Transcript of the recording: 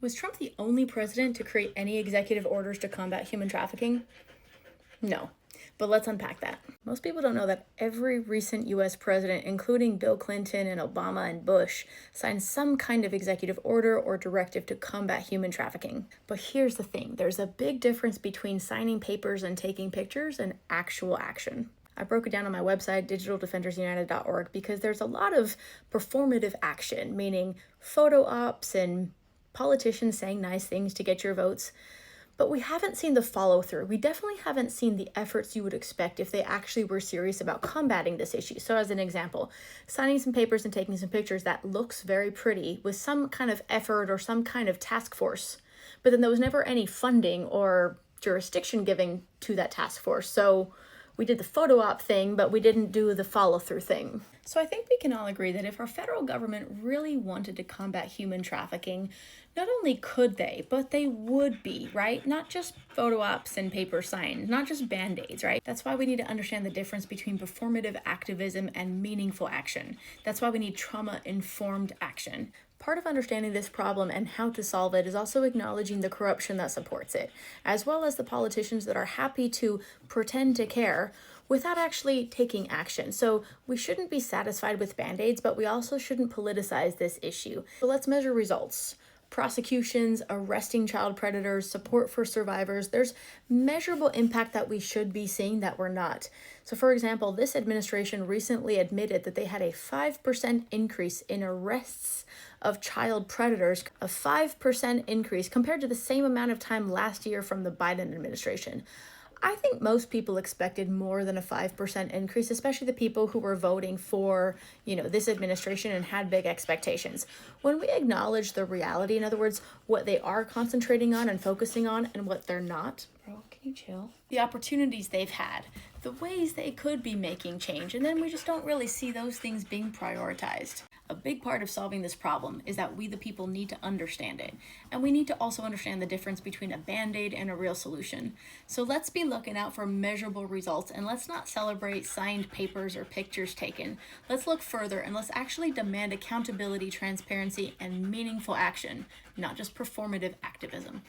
Was Trump the only president to create any executive orders to combat human trafficking? No, but let's unpack that. Most people don't know that every recent US president, including Bill Clinton and Obama and Bush, signed some kind of executive order or directive to combat human trafficking. But here's the thing, there's a big difference between signing papers and taking pictures and actual action. I broke it down on my website, digitaldefendersunited.org, because there's a lot of performative action, meaning photo ops and politicians saying nice things to get your votes. But we haven't seen the follow through. We definitely haven't seen the efforts you would expect if they actually were serious about combating this issue. So as an example, signing some papers and taking some pictures, that looks very pretty with some kind of effort or some kind of task force. But then there was never any funding or jurisdiction giving to that task force. So we did the photo op thing, but we didn't do the follow through thing. So I think we can all agree that if our federal government really wanted to combat human trafficking, not only could they, but they would be, right? Not just photo ops and paper signs, not just band-aids, right? That's why we need to understand the difference between performative activism and meaningful action. That's why we need trauma-informed action. Part of understanding this problem and how to solve it is also acknowledging the corruption that supports it, as well as the politicians that are happy to pretend to care without actually taking action. So we shouldn't be satisfied with band-aids, but we also shouldn't politicize this issue. So let's measure results. Prosecutions, arresting child predators, support for survivors. There's measurable impact that we should be seeing that we're not. So for example, this administration recently admitted that they had a 5% increase in arrests of child predators, a 5% increase compared to the same amount of time last year from the Biden administration. I think most people expected more than a 5% increase, especially the people who were voting for, this administration and had big expectations. When we acknowledge the reality, in other words, what they are concentrating on and focusing on and what they're not, bro, can you chill? The opportunities they've had, the ways they could be making change, and then we just don't really see those things being prioritized. A big part of solving this problem is that we the people need to understand it. And we need to also understand the difference between a band-aid and a real solution. So let's be looking out for measurable results, and let's not celebrate signed papers or pictures taken. Let's look further and let's actually demand accountability, transparency, and meaningful action, not just performative activism.